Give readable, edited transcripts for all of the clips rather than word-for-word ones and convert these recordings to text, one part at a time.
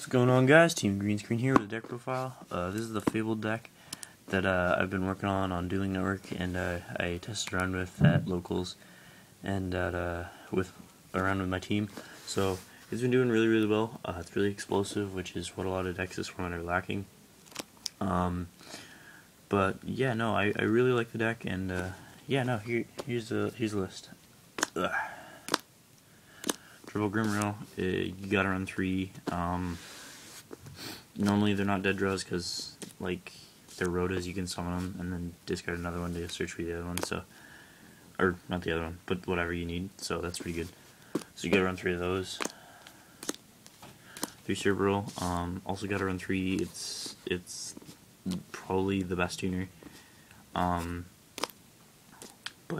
What's going on, guys? Team Green Screen here with a deck profile. This is the Fabled deck that I've been working on Dueling Network, and I tested around with at locals and around with my team. So it's been doing really well. It's really explosive, which is what a lot of decks this format are lacking. But yeah, no, I really like the deck, and yeah, no, here's the list. Triple Grimrail, you gotta run 3. Normally they're not dead draws because, like, they're Rotas, you can summon them and then discard another one to search for the other one, so, or not the other one, but whatever you need, so that's pretty good. So you gotta run 3 of those. 3 Cerebral, also gotta run 3, it's probably the best tuner. But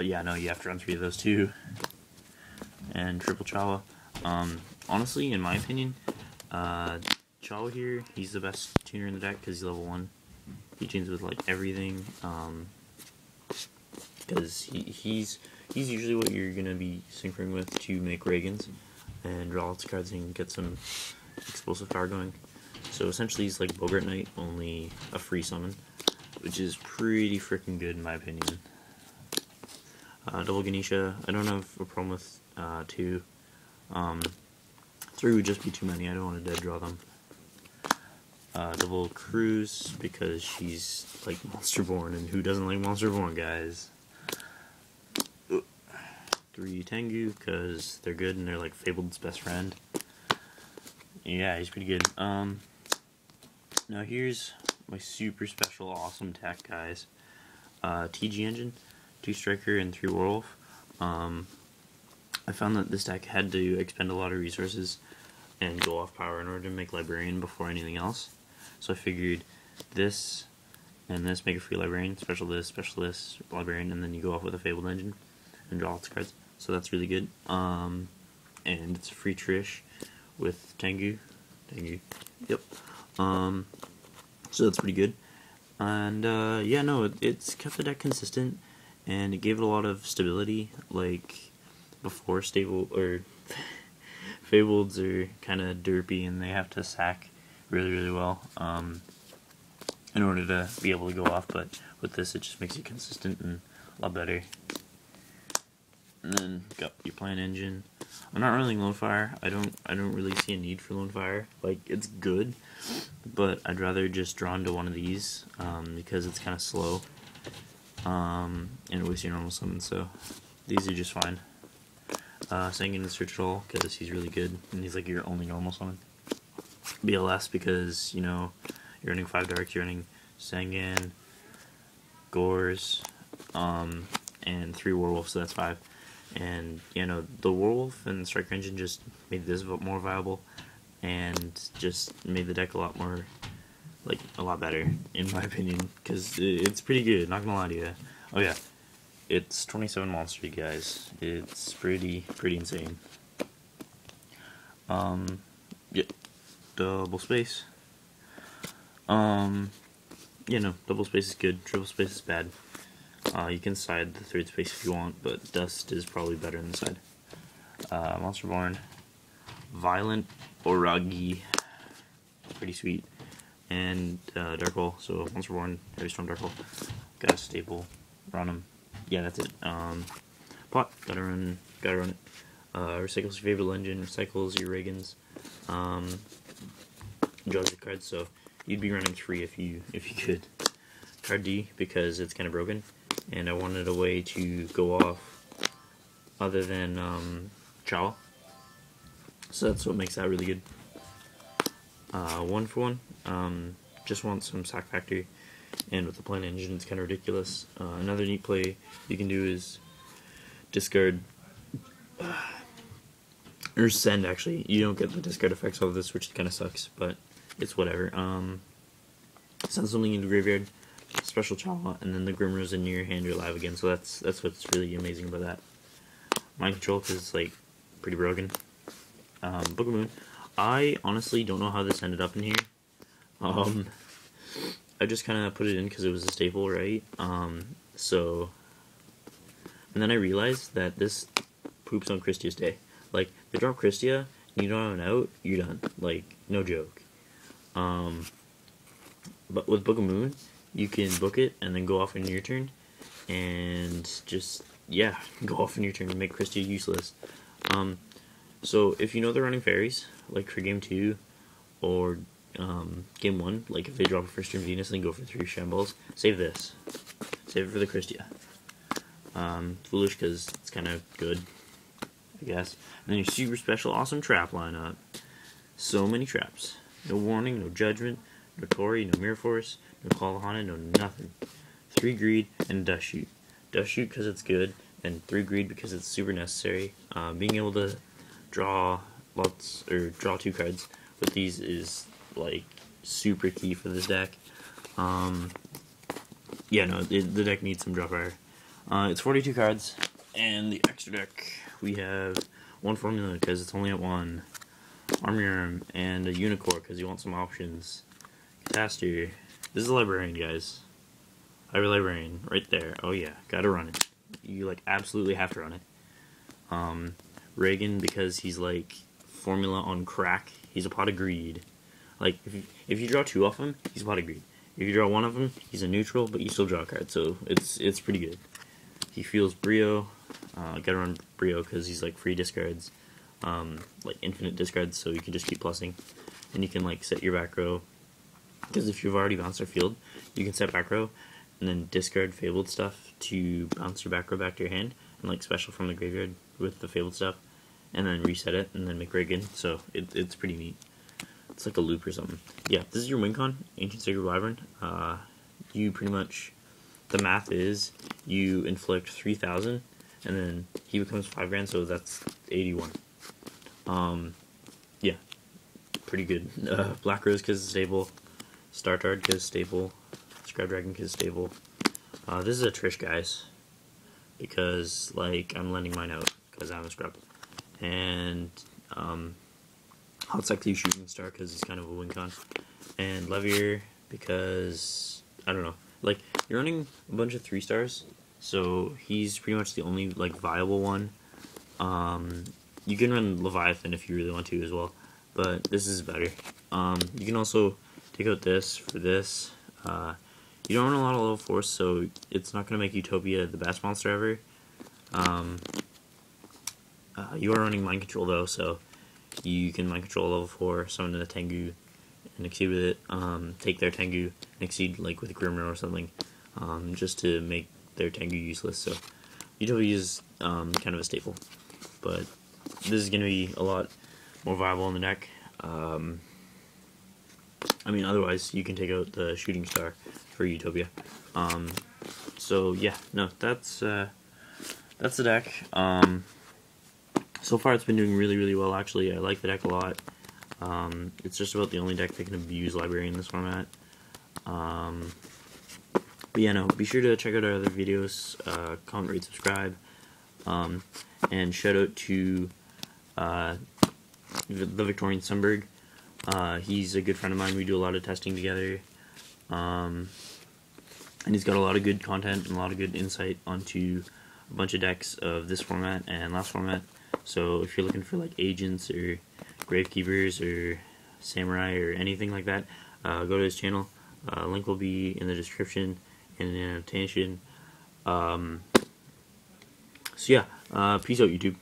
yeah, no, you have to run 3 of those too. And Triple Chawa. Honestly, in my opinion, Chawa here, he's the best tuner in the deck because he's level 1. He tunes with like everything, because he's usually what you're gonna be synchroning with to make Reagans and draw lots of cards and get some explosive power going. So essentially he's like Bogart Knight, only a free summon, which is pretty freaking good in my opinion. Double Ganesha, I don't have a problem with 2. 3 would just be too many, I don't want to dead draw them. Double Cruise, because she's like Monster Born, and who doesn't like Monster Born, guys? 3 Tengu, because they're good and they're like Fabled's best friend. Yeah, he's pretty good. Now here's my super special awesome tech, guys. TG Engine, 2 Striker and 3 Werewolf. I found that this deck had to expend a lot of resources and go off power in order to make Librarian before anything else. So I figured this and this make a free Librarian, special this, Librarian, and then you go off with a Fabled Engine and draw lots of cards. So that's really good. And it's a free Trish with Tengu. Yep. So that's pretty good. And yeah, no, it's kept the deck consistent, and it gave it a lot of stability. Like before, Fableds are kind of derpy and they have to sack really well in order to be able to go off, but with this it just makes it consistent and a lot better. And then got your Plan Engine. I'm not running Lone Fire. I don't really see a need for Lone Fire. Like, it's good, but I'd rather just draw into one of these because it's kind of slow and it wastes your normal summon, so these are just fine. Sanguine and Search Troll, because he's really good, and he's like your only normal summon. BLS, because, you know, you're running 5 Darks, you're running Sanguine, Gores, and 3 Werewolves, so that's 5. And, you know, the Werewolf and Striker Engine just made this more viable, and just made the deck a lot more, like, a lot better, in my opinion, because it's pretty good, not gonna lie to you. Oh yeah. It's 27 monster, you guys. It's pretty insane. Yeah, double space. Yeah, no, double space is good. Triple space is bad. You can side the 3rd space if you want, but Dust is probably better in the side. Monster Born, Violent Oragi, pretty sweet, and Dark Hole. So Monster Born, Heavy Storm, Dark Hole. Got a staple, run them. Yeah, that's it. Pot, gotta run it. Recycles your favorite engine, recycles your Reagans, draws your cards, so you'd be running 3 if you could. Card D, because it's kind of broken, and I wanted a way to go off other than Chawa, so that's what makes that really good. 1 for 1, just want some sack factor. And with the Plan Engine, it's kind of ridiculous. Another neat play you can do is discard, or send, actually. You don't get the discard effects of this, which kind of sucks, but it's whatever. Send something into the graveyard, special Chawa, and then the Grimrose in your hand are alive again, so that's what's really amazing about that. Mind Control, because it's, like, pretty broken. Book of Moon. I honestly don't know how this ended up in here. I just kind of put it in because it was a staple, right? So, and then I realized that this poops on Christia's day. Like, they drop Christia, you don't have an out, you're done. Like, no joke. But with Book of Moon, you can book it and then go off in your turn, and just, yeah, go off in your turn and make Christia useless. So if you know they're running fairies, like for game 2 or game 1, like if they drop a first turn Venus and then go for 3 Shambles, save this. Save it for the Christia. Foolish because it's kind of good, I guess. And then your super special awesome trap lineup. So many traps. No warning, no judgment, no Tori, no mirror force, no call of Hana, no nothing. 3 greed and dust shoot. Dust shoot because it's good, and 3 greed because it's super necessary. Being able to draw lots, or draw 2 cards with these is like super key for this deck. Yeah, no, the deck needs some draw power. It's 42 cards, and the extra deck we have 1 formula because it's only at 1. Arm and a Unicorn because you want some options. Caster. This is a Librarian, guys. I have a Librarian right there. Oh yeah, gotta run it. You like absolutely have to run it. Reagan because he's like formula on crack. He's a pot of greed. Like if you draw 2 off him, he's a pot of greed. If you draw 1 of him, he's a neutral, but you still draw a card, so it's pretty good. He feels Brio. Gotta run Brio because he's like free discards. Like infinite discards, so you can just keep plussing, and you can like set your back row, because if you've already bounced our field, you can set back row and then discard Fabled stuff to bounce your back row back to your hand, and like special from the graveyard with the Fabled stuff, and then reset it and then make Reagan. So it's pretty neat. It's like a loop or something. Yeah, this is your win con, Ancient Sacred Wyvern. You pretty much, the math is you inflict 3,000 and then he becomes 5 grand, so that's 81. Yeah, pretty good. Black Rose because it's stable, Startard because it's stable, Scribe Dragon because it's stable. This is a Trish, guys, because like I'm lending mine out because I'm a scrub, and Hot Sexy Shooting Star because it's kind of a win con, and Levier because I don't know, like you're running a bunch of 3 stars, so he's pretty much the only like viable one. You can run Leviathan if you really want to as well, but this is better. You can also take out this for this. You don't run a lot of level 4, so it's not going to make Utopia the best monster ever. You are running Mind Control though, so you can Mind Control level 4, summon a Tengu, and exceed with it. Take their Tengu and exceed like with a Grimmer or something, just to make their Tengu useless. So Utopia is kind of a staple, but this is going to be a lot more viable in the deck. I mean, otherwise you can take out the Shooting Star for Utopia. So yeah, no, that's the deck. So far it's been doing really, really well, actually. I like the deck a lot. It's just about the only deck that can abuse Library in this format. But yeah, no, be sure to check out our other videos, comment, rate, subscribe, and shout out to Thevictorianaunberg. He's a good friend of mine. We do a lot of testing together, and he's got a lot of good content and a lot of good insight onto a bunch of decks of this format and last format. So if you're looking for like agents or gravekeepers or samurai or anything like that, go to his channel. Link will be in the description and in the annotation. So yeah, peace out, YouTube.